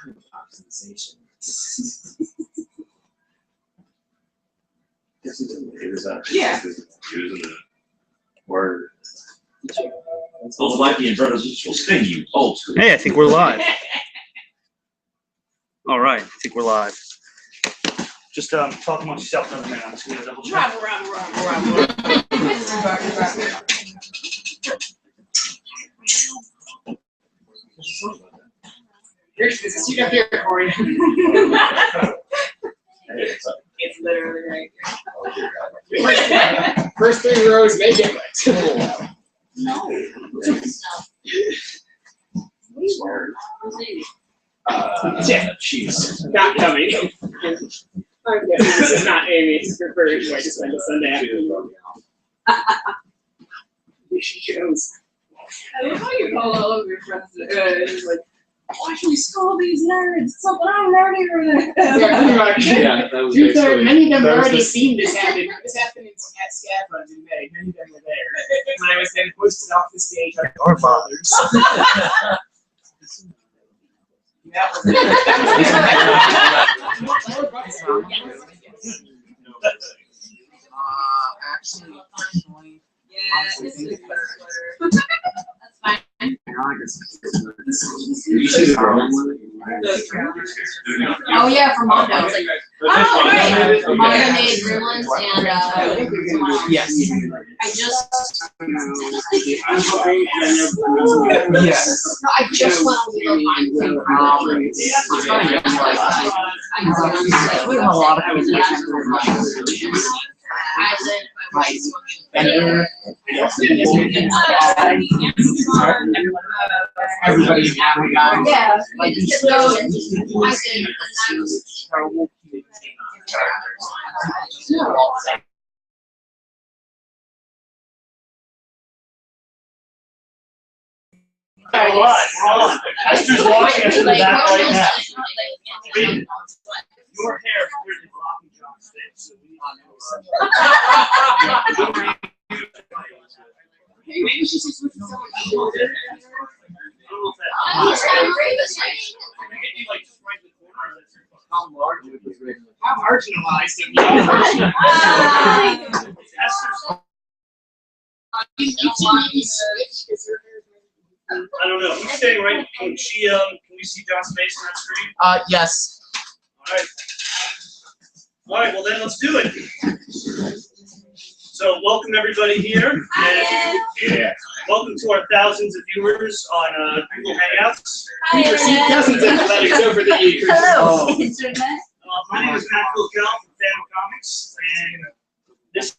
Optimization. Yeah. Using the word. Those lightning brothers will sting you. Old school. Hey, I think we're live. All right, I think we're live. Just talk amongst yourself another minute. I'm just gonna double check. There's a seat up here for you. It's literally right here. First 3 rows make it wet. No. Yeah, she's not coming. I'm guessing this is not Amy's preferred way to spend a Sunday afternoon. She goes. I love how you call all of your friends it's like, why should we school these nerds? It's something I'm learning from them. Yeah, that was actually. Many of them that was already the- seen this happen. This happened at Scaffold in May. Many of them were there. When I was then posted off the stage like our fathers. That Actually, Yeah, this is That's fine. you should have grown one. Oh yeah, for Mondo. I was like, oh great. Mondo made Gremlins and someone else. Yes. I just Yes. no, I just went on the We have a lot of everybody's having guys. yeah, I just go and I said, We're live. We're on. Esther's watching us in the back right now. Your hair is really blocking John's face, so we Maybe she should switch to someone shorter. How marginalized have you I don't know. Who's staying right? Can we see John's face on that screen? Yes. All right. All right. Well, then let's do it. So, welcome everybody here, and Yeah. welcome to our thousands of viewers on Google Hangouts. We've received dozens of letters over the years. hello. My name is Matt from Fantom Comics, and this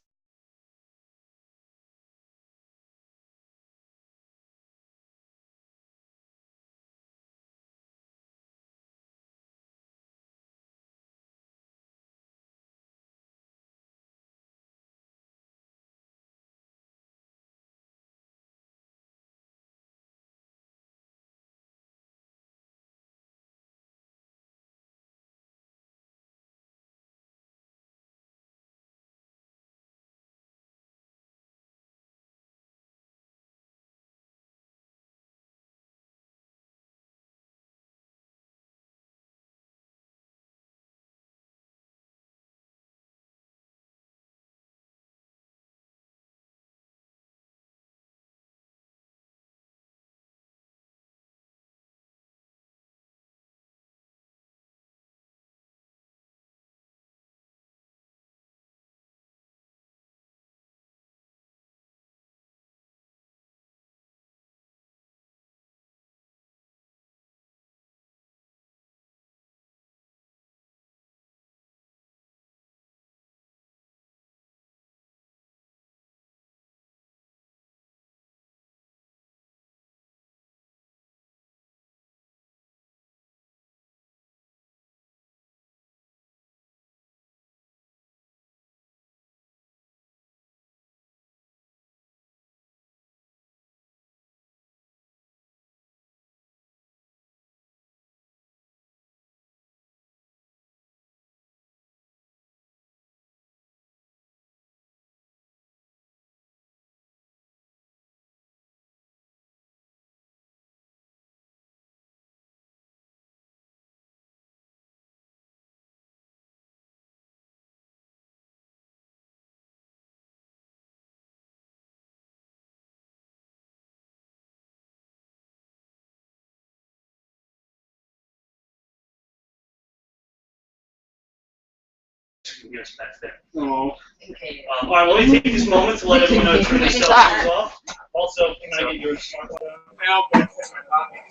Yes, back there. Oh. Okay. All right, well, let me take this moment to let everyone know to turn their cell phones off. Also, can I get your smartphone? Well, that's in my pocket.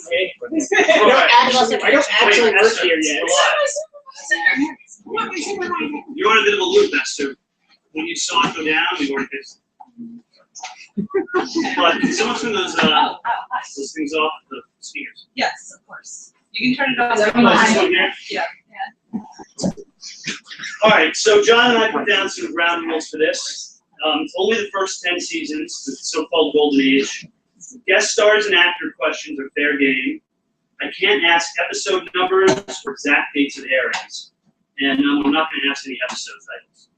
Okay. I don't actually work here yet. You're on a bit of a loop, Master. When you saw it go down, we weren't fixed. But can someone turn those things off, the speakers? Yes, of course. You can turn it off. Oh, this one here? Yeah. All right, so John and I put down some ground rules for this. It's only the first 10 seasons, the so-called golden age. Guest stars and actor questions are fair game. I can't ask episode numbers or exact dates of airings. And I'm not going to ask any episode titles.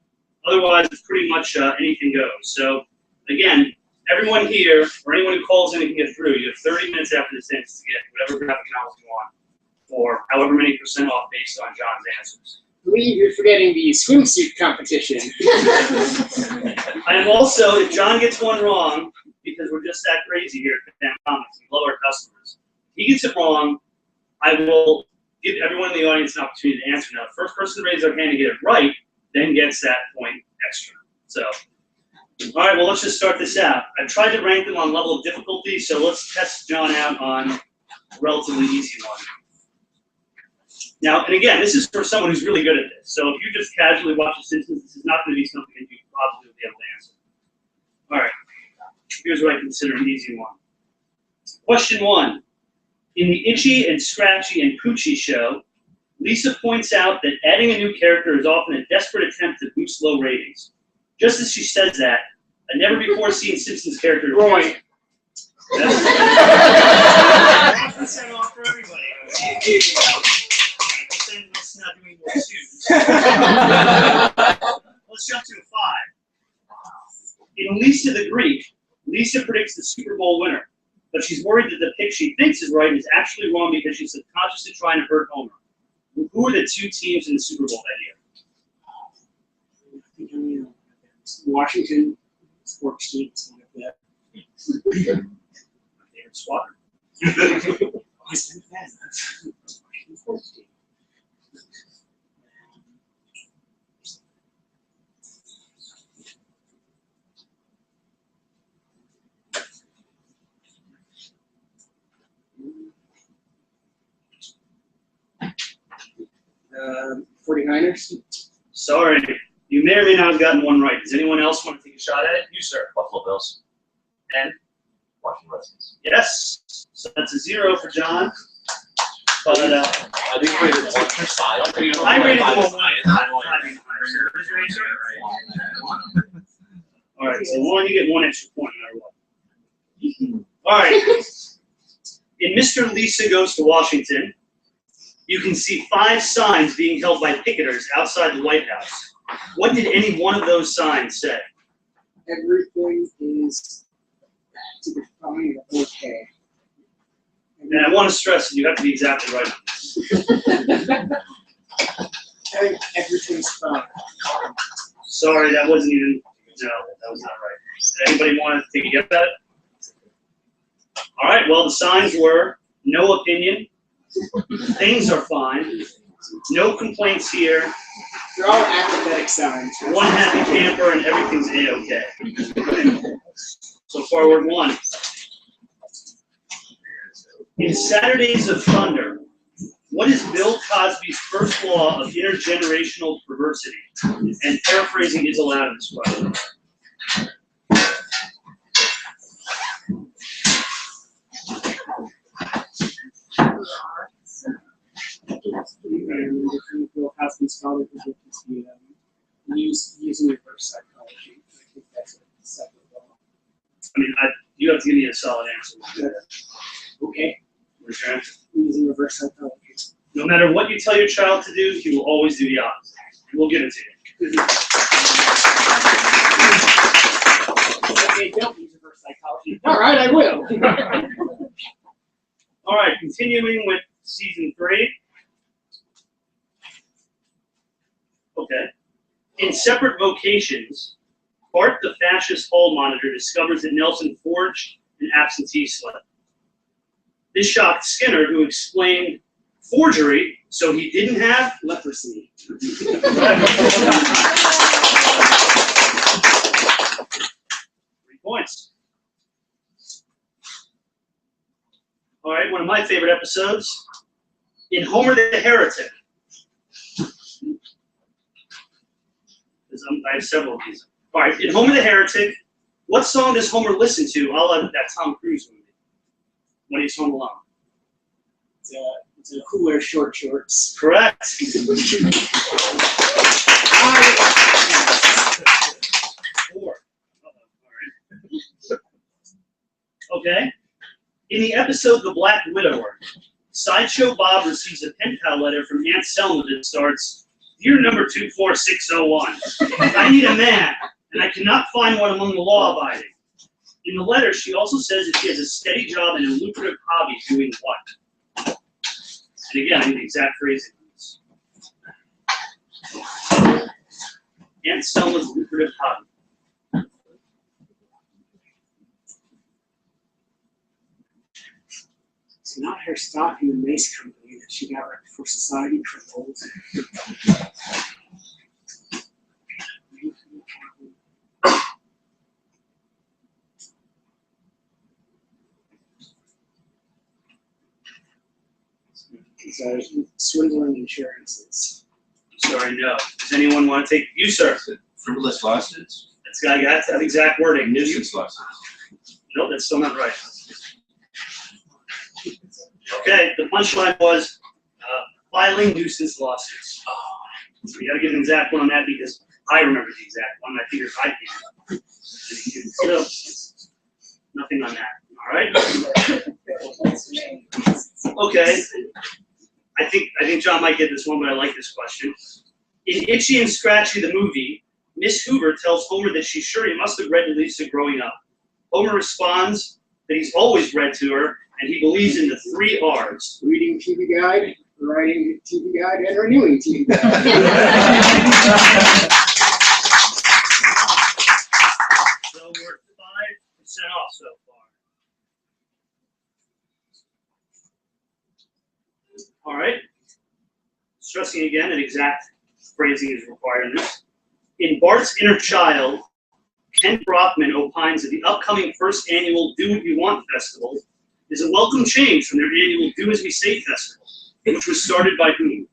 Otherwise, it's pretty much anything goes. So, again, everyone here, or anyone who calls in and can get through, you have 30 minutes after this ends to get whatever graphic novels you want, or however many % off based on John's answers. I believe you're forgetting the swimsuit competition. I am also, if John gets one wrong, because we're just that crazy here at Fantom Comics, we love our customers. If he gets it wrong, I will give everyone in the audience an opportunity to answer. Now, the first person to raise their hand and get it right, then gets that point extra. So, all right, well, let's just start this out. I've tried to rank them on level of difficulty, so let's test John out on a relatively easy one. Now, and again, this is for someone who's really good at this. So if you just casually watch The Simpsons, this is not going to be something that you probably will be able to answer. All right, here's what I consider an easy one. Question 1. In the Itchy and Scratchy and Poochie show, Lisa points out that adding a new character is often a desperate attempt to boost low ratings. Just as she says that, a never-before-seen Simpsons character... Roy. That's off for everybody. Let's not do any more twos. Let's jump to a 5. In Lisa the Greek, Lisa predicts the Super Bowl winner, but she's worried that the pick she thinks is right is actually wrong because she's subconsciously trying to hurt Homer. Who are the 2 teams in the Super Bowl that year? Washington sports team, something like that. My favorite squadron. Washington sports team. 49ers. Sorry, you may or may not have gotten one right. Does anyone else want to take a shot at it? You, sir. Buffalo Bills. And? Washington Redskins. Yes. So that's a 0 for John. But I think we rated 1 for 5. I rated 1. All right, so Lauren, you get 1 extra point no matter what. All right. In Mr. Lisa Goes to Washington, you can see 5 signs being held by picketers outside the White House. What did any one of those signs say? Everything is to be fine, okay. And I want to stress that you have to be exactly right on this. Everything's fine. Sorry, that wasn't even, no, that was not right. Did anybody want to take a guess at it? All right, well, the signs were no opinion, things are fine, no complaints here, They're all apathetic signs. 1 happy camper, and everything's A-okay. So far, we're 1. In Saturdays of Thunder, what is Bill Cosby's first law of intergenerational perversity? And paraphrasing is allowed in this question. Bill Cosby's scholar predictions using reverse psychology. I think that's a separate law. I mean, you have to give me a solid answer. Okay. Where's your answer? Using reverse psychology. No matter what you tell your child to do, he will always do the opposite. And we'll give it to you. Okay, don't use reverse psychology. All right, I will. All right, continuing with season 3. Okay. In Separate Vocations, Bart the fascist hall monitor discovers that Nelson forged an absentee slip. This shocked Skinner, who explained forgery So he didn't have Leprosy. 3 points. All right, one of my favorite episodes. In Homer the Heretic. I have several of these. All right, in Homer the Heretic, what song does Homer listen to a la that Tom Cruise movie when he's home alone? It's a Who Wears Short Shorts. Correct. 4. All right. Okay. In the episode The Black Widower, Sideshow Bob receives a pen pal letter from Aunt Selma that starts, "Dear number 24601, I need a man, and I cannot find one among the law-abiding." In the letter, she also says that she has a steady job and a lucrative hobby doing what? And again, I need the exact phrasing on this. Aunt Selma's lucrative hobby. It's not her stock in the mace company that she got right before society crumbled. So swindling insurances. Sorry, no. Does anyone want to take you, sir? Frivolous lawsuits? That's got that exact wording. Nuisance lawsuits. Nope, that's still not right. Okay, the punchline was filing nuisance lawsuits. So we got to give an exact one on that because I remember the exact one. I figured I can. So, nothing on that. All right. Okay. I think John might get this one, but I like this question. In Itchy and Scratchy the movie, Miss Hoover tells Homer that she's sure he must have read to Lisa growing up. Homer responds that he's always read to her, and he believes in the 3 R's. Reading TV Guide, writing TV Guide, and renewing TV Guide. So we're 5% off so far. All right. Stressing again that exact phrasing is required in this. In Bart's Inner Child, Ken Brockman opines that the upcoming first annual Do What You Want festival is a welcome change from their annual Do As We Say festival, which was started by whom?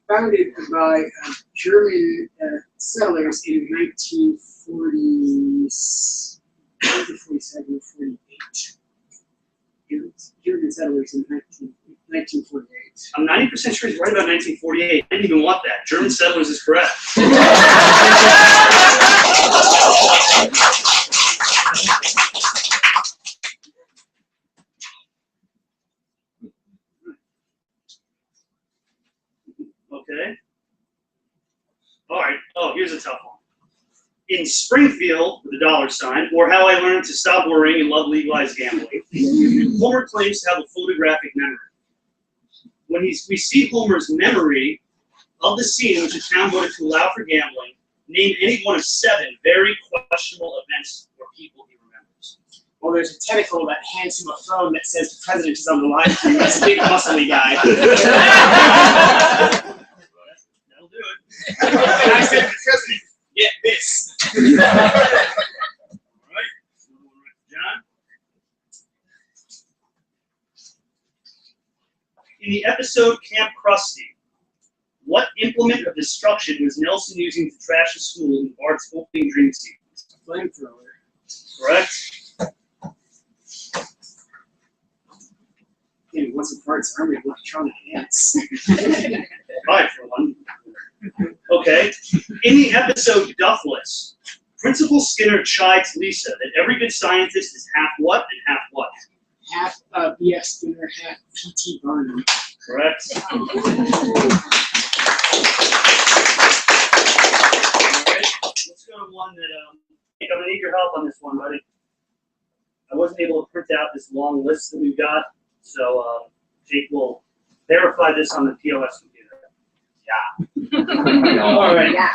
Founded by German settlers in 1947 or 48. German settlers in 1948. I'm 90% sure he's right about 1948. I didn't even want that. German settlers is correct. Okay. All right. Oh, here's a tough one. In Springfield, with a $sign, or How I Learned to Stop Worrying and Love Legalized Gambling, Homer claims to have a photographic memory. When we see Homer's memory of the scene in which a town voted to allow for gambling, name any one of 7 very questionable events or people he remembers. Well, there's a tentacle that hands him a phone that says the president is on the line for you. That's a big muscly guy. That'll do it. And I said, the president, get this. All right. John? In the episode Camp Krusty, what implement of destruction was Nelson using to trash a school in Bart's opening dream sequence? Flamethrower. Correct. Yeah, what's a Bart's army of electronic ants? 5 for 1. Okay. In the episode Duffless, Principal Skinner chides Lisa that every good scientist is half what and half what? Half B.F. Skinner, half P.T. Barnum. Correct. All right. Let's go to one that I'm gonna need your help on this one, buddy. I wasn't able to print out this long list that we've got, so Jake will verify this on the POS computer. Yeah. All right. Yeah.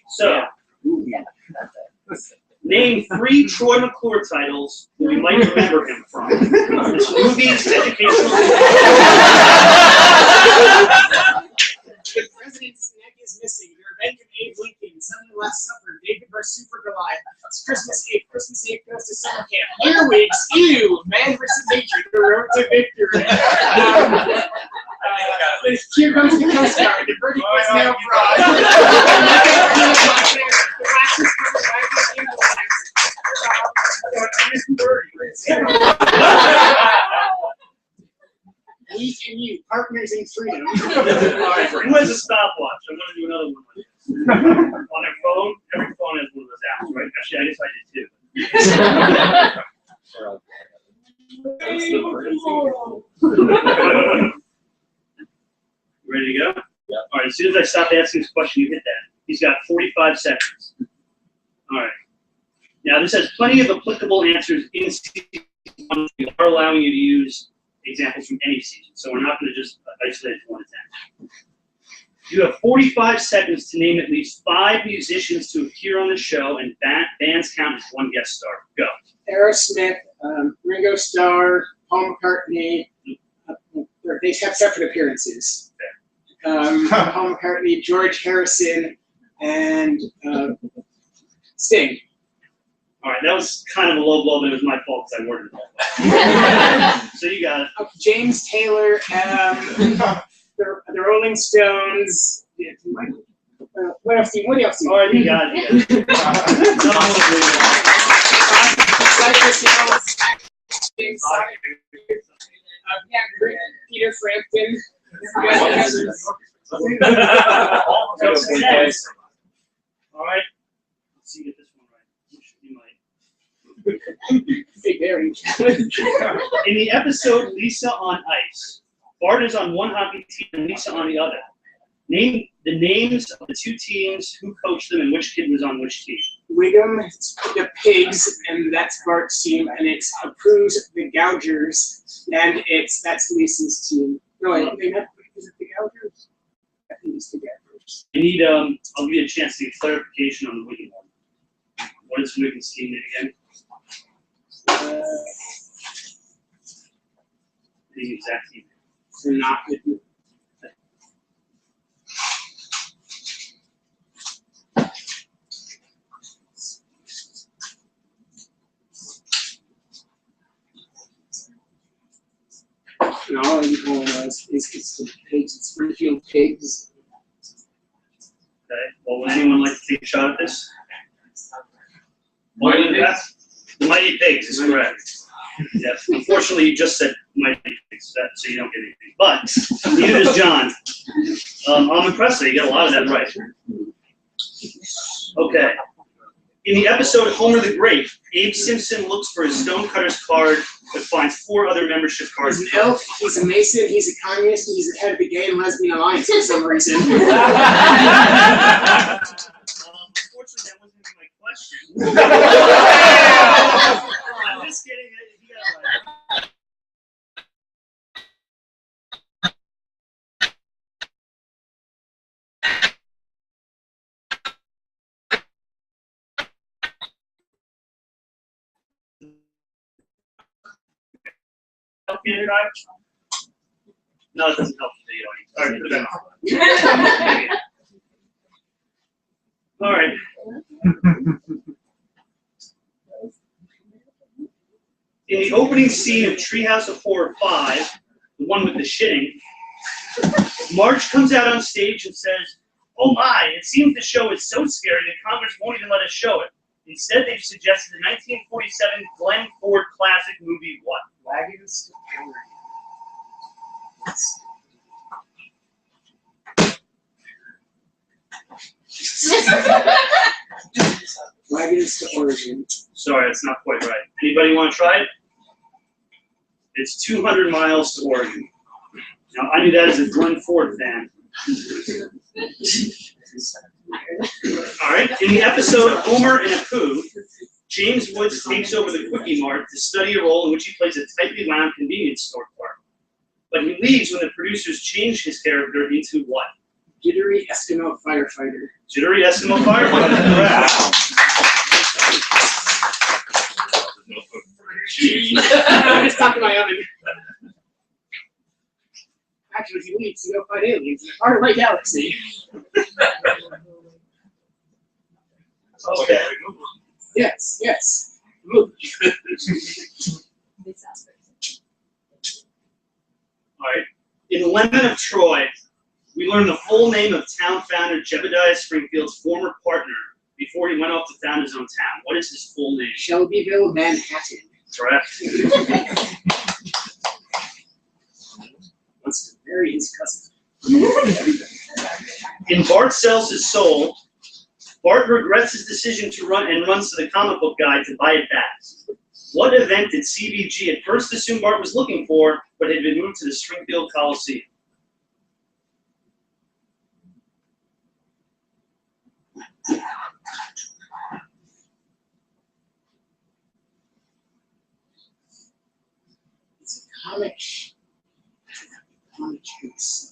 So, Name 3 Troy McClure titles that you might remember him from. It's movies, educational. The president's neck is missing. The Revenge of Abe Lincoln. Sunday Last Supper. David vs. Super Goliath. It's Christmas Eve. Christmas Eve goes to summer camp. Earwigs. Ew. Man vs. Nature. The road to victory. Here comes the Coast Guard. The Birdie was nail fraud. The glasses covered by the Me and you, partners in freedom. Alright, who has a stopwatch? I'm gonna do another one like this. On their phone, every phone has one of those apps, right? Actually, I guess I did too. Ready to go? Yeah. Alright, as soon as I stop asking this question, you hit that. He's got 45 seconds. Alright. Now, this has plenty of applicable answers in season 1. We are allowing you to use examples from any season, so we're not going to just isolate it to 1 to 10. You have 45 seconds to name at least 5 musicians to appear on the show, and bands count as 1 guest star. Go. Aerosmith, Ringo Starr, Paul McCartney. They have separate appearances. Paul McCartney, George Harrison, and Sting. All right, that was kind of a low blow, but it was my fault because I worded it. So you got it. James Taylor, the Rolling Stones. What else? What else? All right, you got it. Cypress Hills. James Peter Frampton. All right. Let's see if this one right. You might. Big Barry. In the episode Lisa on Ice, Bart is on one hockey team and Lisa on the other. Name the names of the 2 teams, who coached them, and which kid was on which team. Wiggum, the Pigs, and that's Bart's team, and it's Approved, the Gougers, and that's Lisa's team. No, is it the Gougers? I think it's the Gougers. I need I'll give you a chance to get clarification on the Wigan one. What is Wigan's team name again? The exact team. So not No, it's the Pigs. It's Springfield Pigs. Okay. Well, would anyone like to take a shot at this? Mighty Pigs. The Mighty Pigs is correct. Yes. Unfortunately, you just said Mighty Pigs, so you don't get anything. But neither does John. I'm impressed that you got a lot of that right. Okay. In the episode Homer the Great, Abe Simpson looks for his Stonecutter's card, but finds 4 other membership cards. He's an elf, he's a mason, he's a communist, and he's the head of the Gay and Lesbian Alliance for some reason. Unfortunately, that wasn't even my question. I'm just kidding. You got it right. Help you tonight? No, it doesn't help the audience. All right, put it back. All right. In the opening scene of Treehouse of Horror 5, the one with the shitting, Marge comes out on stage and says, "Oh my, it seems the show is so scary that Congress won't even let us show it. Instead, they've suggested the 1947 Glenn Ford classic movie, what?" Wagons to Oregon. Sorry, that's not quite right. Anybody want to try it? It's 200 miles to Oregon. Now, I knew that as a Glenn Ford fan. All right. In the episode Homer and Apu, James Woods takes over the Quickie Mart to study a role in which he plays a tightly wound convenience store clerk. But he leaves when the producers change his character into what? Jittery Eskimo firefighter. Jittery Eskimo firefighter. Correct. It's stuck in my oven. Actually, if he leaves to go fight aliens in a faraway galaxy. Okay. Yes, yes. Move. Alright. In Lemon of Troy, we learn the full name of town founder Jebediah Springfield's former partner before he went off to found his own town. What is his full name? Shelbyville, Manhattan. Correct. Wants to marry his cousin. In Bart Sells His Soul, Bart regrets his decision to run and runs to the comic book guy to buy it back. What event did CBG at first assume Bart was looking for, but had been moved to the Springfield Coliseum? It's a comic. Comic books.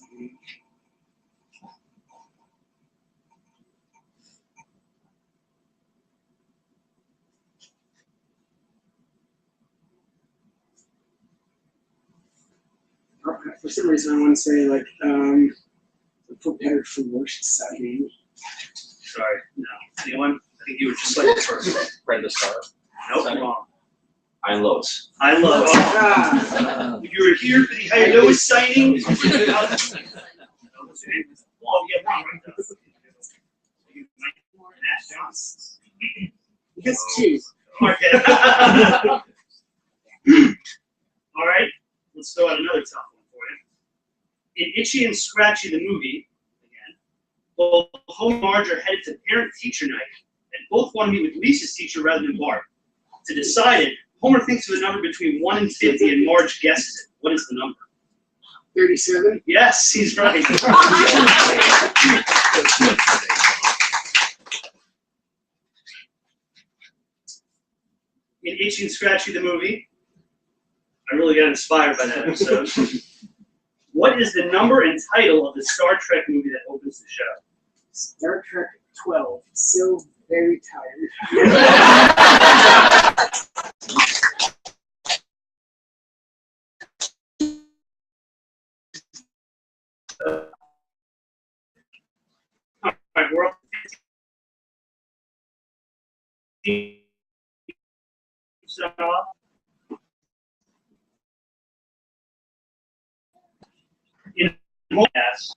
For some reason, I want to say like for better for worse society. Sorry, no. Anyone? I think you were just like the first. Brenda Star. Nope. Wrong. I Lois. I love it. Ah, You were here for the I Lois sighting. Oh, yeah, wrong, right there. Nash Johnson. because two. Okay. All right, let's throw out another tough one for you. In Itchy and Scratchy the movie, again, both Homer and Marge are headed to parent-teacher night, and both want to meet with Lisa's teacher rather than Bart. To decide it, Homer thinks of a number between 1 and 50, and Marge guesses it. What is the number? 37. Yes, he's right. In Itchy and Scratchy the movie, I really got inspired by that episode. What is the number and title of the Star Trek movie that opens the show? Star Trek 12. Still very tired. All right, we're up to 15%. In yes.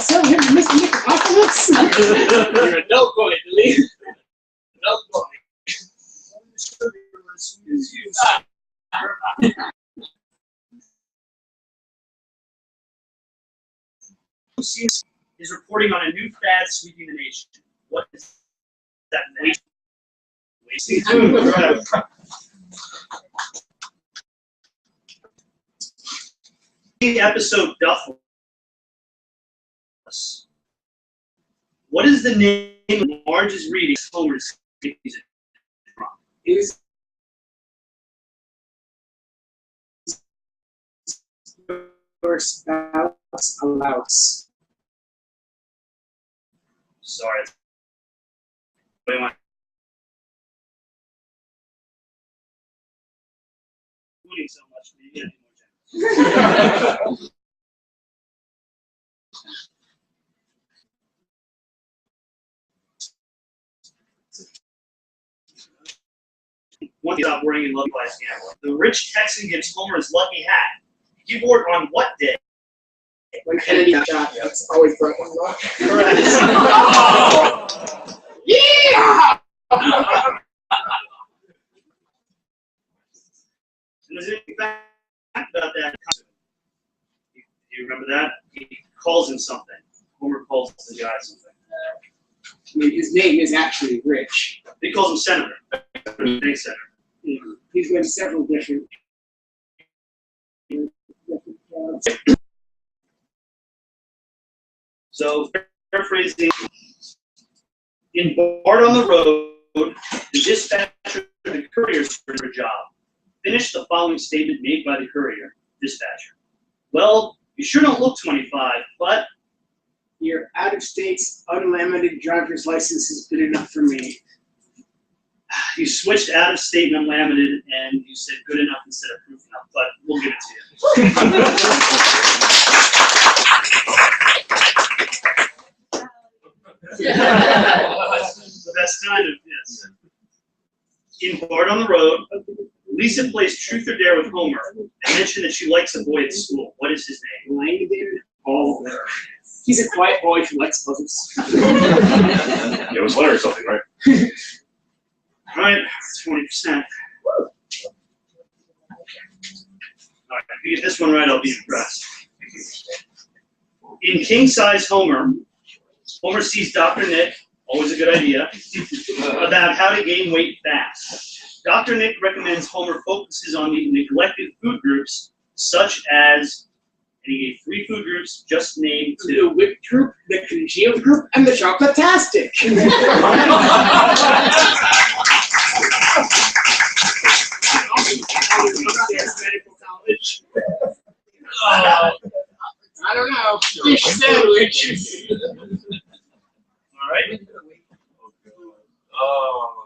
So here's Mr. Apocalypse. You're a no boy, delete. No boy. Is reporting on a new fad sweeping the nation. What is that name? Wasting food. The episode Duffel. What is the name of Marge's reading? Homer's Is your spouse a louse? Sorry. What do you want? Moving so much, maybe I need more time. Once he stopped worrying and loved by his gambling. The rich Texan gives Homer his lucky hat. He wore it on what day? When Kennedy got shot, it's always brought one luck. Correct. Yeah! And there's a fact about that. Do you remember that? He calls him something. Homer calls the guy something. I mean, his name is actually Rich. He calls him Senator. Thanks, Senator. He's been several different. So, paraphrasing, in Bart on the Road, the dispatcher of the courier for a job. Finish the following statement made by the courier, dispatcher. Well, you sure don't look 25, but Your out-of-state's unlimited driver's license is good enough for me. You switched out of state and unlimited, and you said good enough instead of proof enough, but we'll give it to you. So that's kind of, yes. In Bart on the Road, Lisa plays Truth or Dare with Homer and mentioned that she likes a boy at school. What is his name? Langdon. Oh, he's a quiet boy who likes puzzles. It was letter or something, right? All right, 20%. All right, if you get this one right, I'll be impressed. In King Size Homer, Homer sees Dr. Nick, always a good idea, about how to gain weight fast. Dr. Nick recommends Homer focuses on the neglected food groups, such as, and he gave 3 food groups, just named 2. The whipped group, the congealed group, and the chocolate-tastic. Medical college. I don't know. Fish sandwich. All right.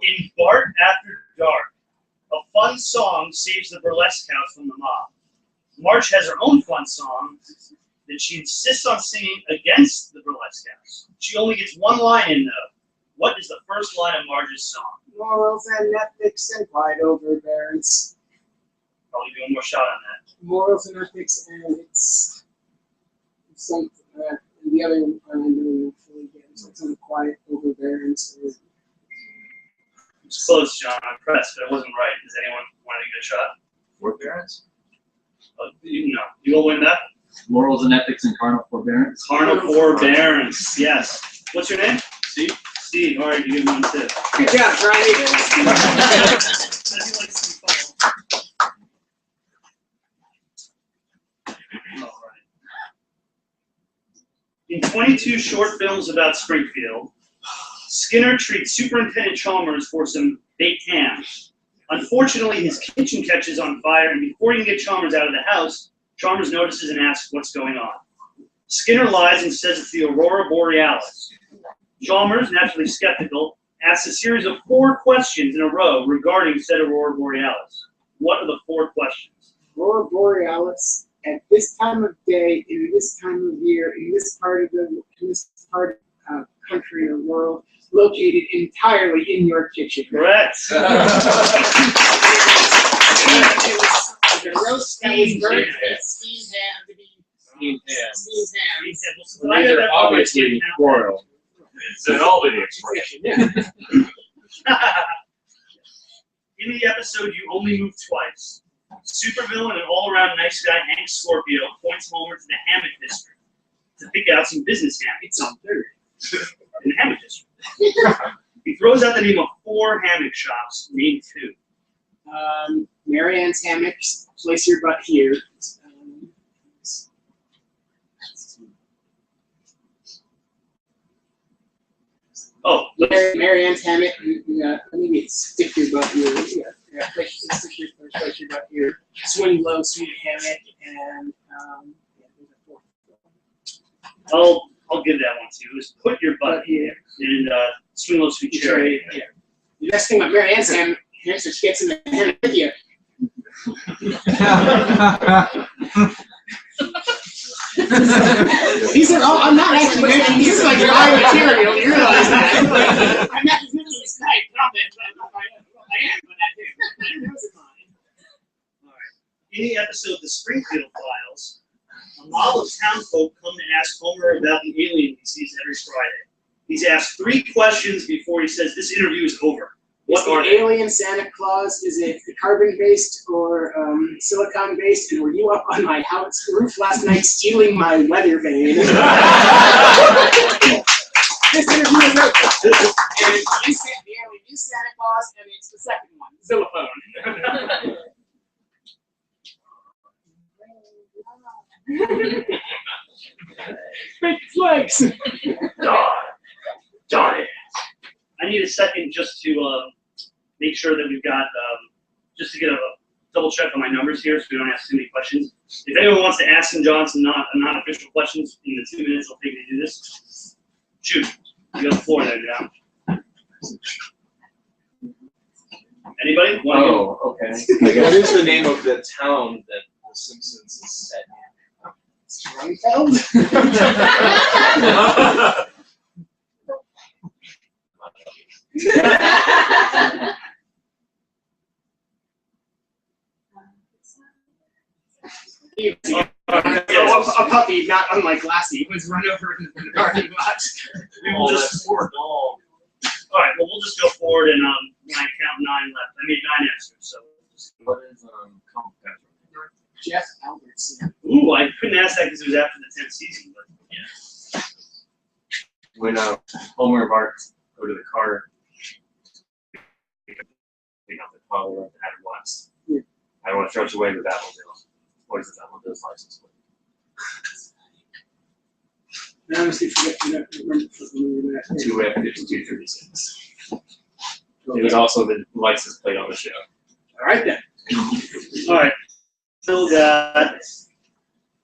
In Bart After Dark, a fun song saves the burlesque house from the mob. Marge has her own fun song that she insists on singing against the burlesque house. She only gets one line in, though. What is the first line of Marge's song? Morals and ethics and wide overbearance. Probably do one more shot on that. Morals and ethics, and it's something and the other one I don't know fully get. It's like some quiet overbearance. It's close, John. I'm impressed, but it wasn't right. Does anyone want to give it a shot? Forbearance? No. You will win that? Morals and ethics and carnal forbearance. Carnal forbearance. Yes. What's your name? Steve? Steve. All right, you get one too. Good job, Riley. In 22 short films about Springfield, Skinner treats Superintendent Chalmers for some baked ham. Unfortunately, his kitchen catches on fire, and before he can get Chalmers out of the house, Chalmers notices and asks what's going on. Skinner lies and says it's the Aurora Borealis. Chalmers, naturally skeptical, asks a series of 4 questions in a row regarding said Aurora Borealis. What are the 4 questions? Aurora Borealis at this time of day, in this time of year, in this part of country or world, located entirely in your kitchen. Correct. The roast that was burnt at Steve's hand to be Steve's hand. These are obviously royal. It's an Albany expression. In the episode, You Only Move Twice, supervillain and all-around nice guy Hank Scorpio points Homer to the Hammock District to pick out some business hammocks in the Hammock District. He throws out the name of 4 hammock shops. Name 2. Marianne's Hammocks, place your butt here. Marianne's Hammock, maybe it's stick your butt here. Yeah, place your butt here. Swing low, sweet hammock, and I'll give that one to you. Is put your butt here and swing low, sweet cherry. Yeah. The best thing about Marianne's Hammock is that she gets in the hammock with you. These are all, I'm not actually making these like my material, you realize that. I'm not just making this night comment, but I am, but I do. Those are mine. Alright. In the episode The Springfield Files, a mob of townfolk come to ask Homer about the alien he sees every Friday. He's asked 3 questions before he says this interview is over. What are the they? alien Santa Claus? Is it carbon-based or silicon-based? And were you up on my house roof last night stealing my weather vane? This interview is over. And you said the alien is Santa Claus, and it's the second one, Xylophone. Big flex. Johnny. I need a second just to make sure that we've got, just to get a double check on my numbers here so we don't ask too many questions. If anyone wants to ask some John some non-official questions in the 2 minutes it'll take me to do this, shoot. You got the floor there, John. Anybody? Oh, okay. What is the name of the town that The Simpsons is set Strongfeld? A puppy, not unlike Lassie, was run over in the parking lot. We will just forward. All right. Well, we'll just go forward and when I count 9 left. I made 9 answers. So. What is Jeff Albertson. Ooh, I couldn't ask that because it was after the 10th season. But yeah. when Homer and Bart go to the car, they got the father of Adam West. Yeah. I don't want to throw it away with that one. What is it? That one does license plate. I honestly forget. I don't remember that. 2F5236. It was also the license plate on the show. All right then. All right. Still got.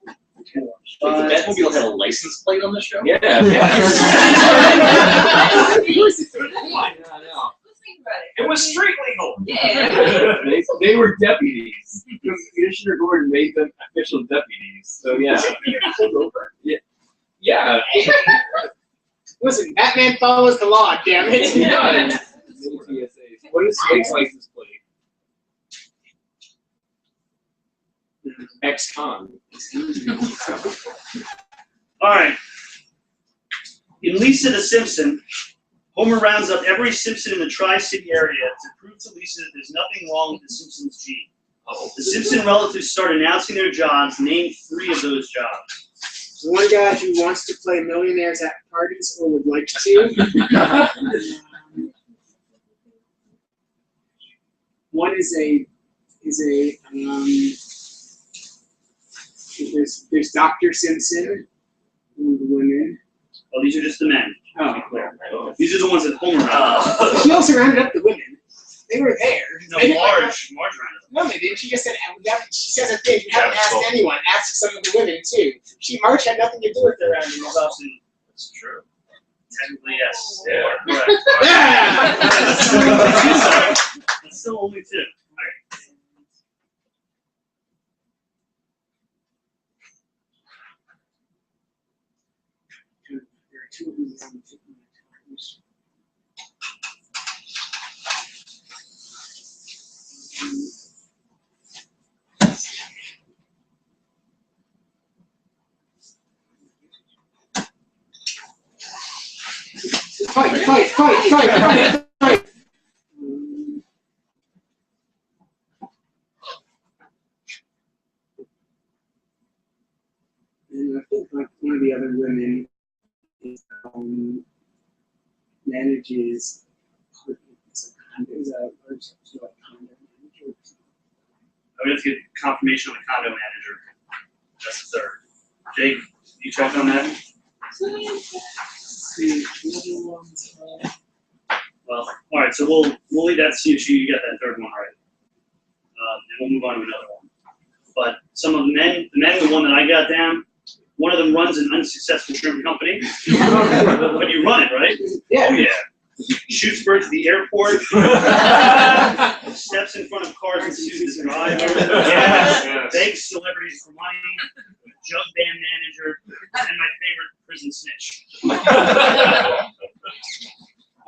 The Batmobile had a license plate on the show? Yeah. Come on. I know. Let's think about it. It was street legal. Yeah. They were deputies. Commissioner Gordon made them official deputies. So yeah. Yeah. Listen, Batman follows the law, damn it. Yeah. What is Snake's license plate? Ex-con. All right. In Lisa the Simpson, Homer rounds up every Simpson in the Tri-City area to prove to Lisa that there's nothing wrong with the Simpsons gene. The Simpson relatives start announcing their jobs. Name 3 of those jobs. One guy who wants to play millionaires at parties or would like to. One is there's Dr. Simpson, one of the women. Oh, these are just the men. Oh. These are the ones that Homer rounded up. She also rounded up the women. They were there. No, They didn't Marge like rounded up. No, they didn't. She just said, she says a thing. You haven't asked anyone. Ask some of the women, too. Marge had nothing to do with the rounding up. That's true. Technically, yes. Yeah. Correct. Yeah! That's still only 2. All right. There are 2 of them on the tip of my tongue. Fight. And I think like one of the other women is, manages condo manager. I would have to get confirmation on the condo manager. That's the 3rd. Jake, you checked on that? See, the other ones are... Well, all right. So we'll leave that to see if you get that 3rd one right, and we'll move on to another one. But some of the men, the one that I got down, one of them runs an unsuccessful shrimp company. But you run it, right? Yeah. Oh yeah. Shoots birds at the airport. Steps in front of cars and sues the driver. Begs celebrities for money. Jug band manager, and my favorite prison snitch.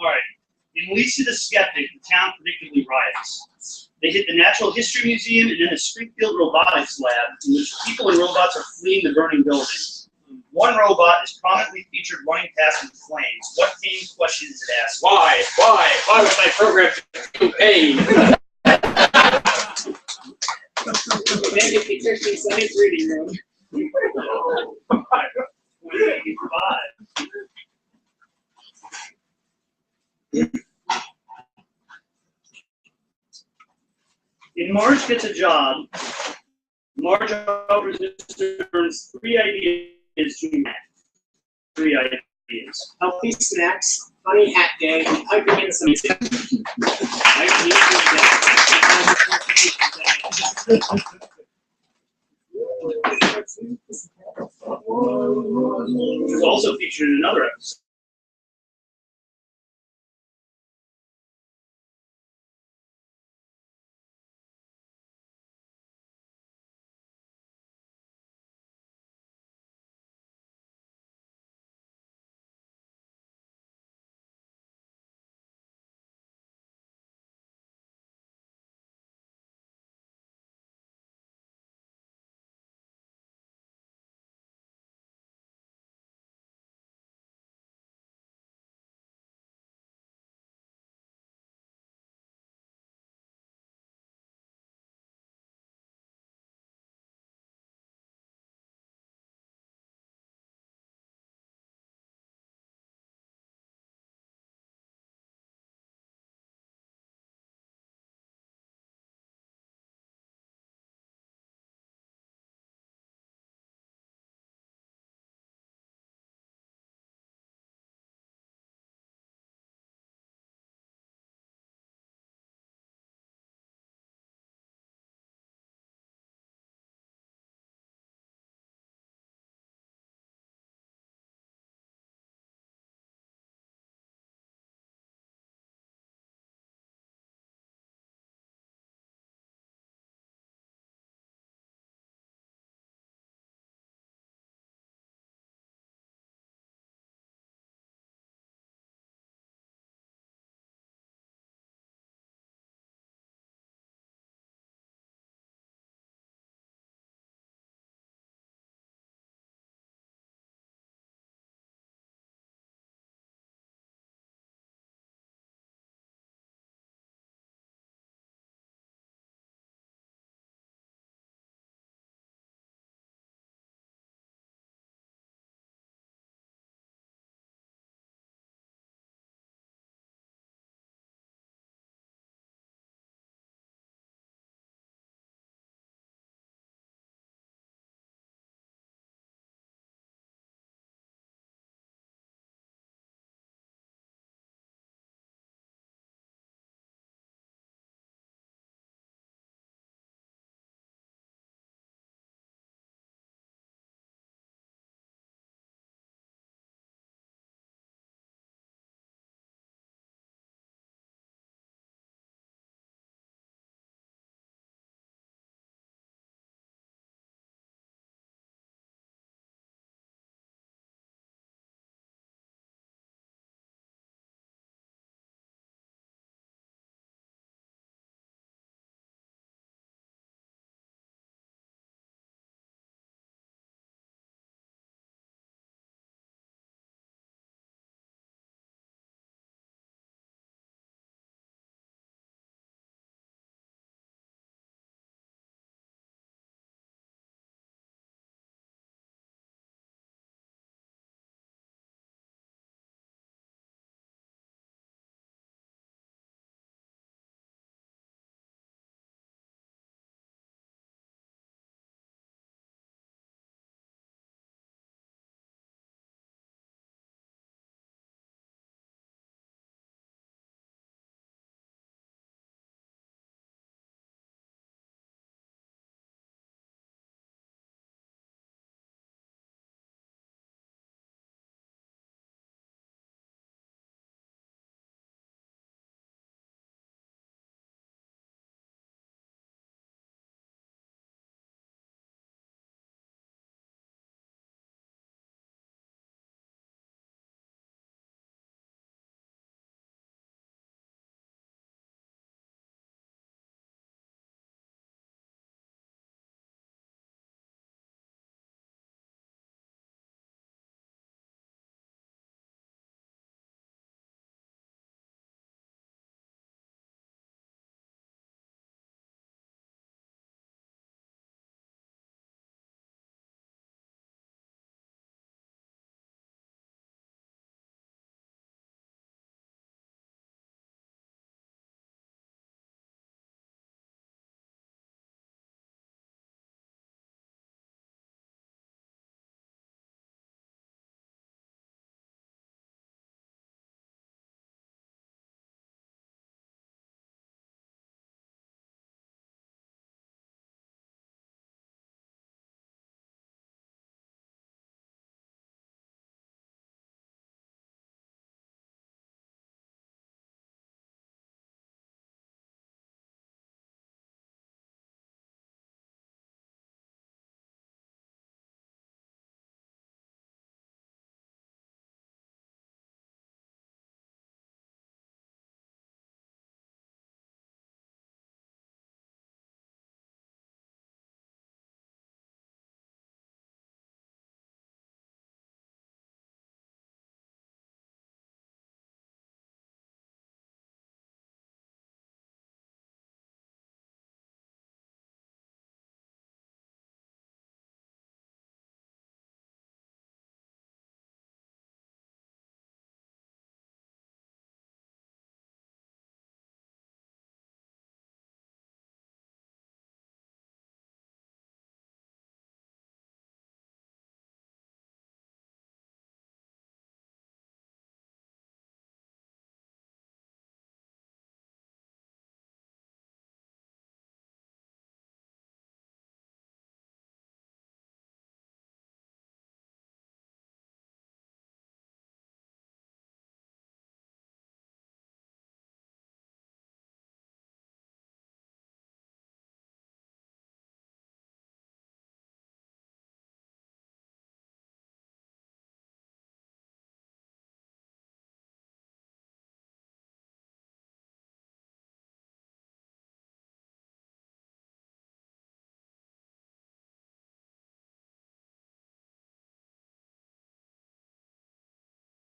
All right. In Lisa the Skeptic, the town predictably riots. They hit the Natural History Museum and then the Springfield Robotics Lab, in which people and robots are fleeing the burning building. One robot is prominently featured running past in flames. What tame question is it asked? Why was I programmed to pain? Maybe if he took me science reading room. In Marge Gets a Job, Marge offers earns 3 ideas to Matt. 3 ideas. Healthy snacks, funny hat day, and piping in some It was also featured in another episode.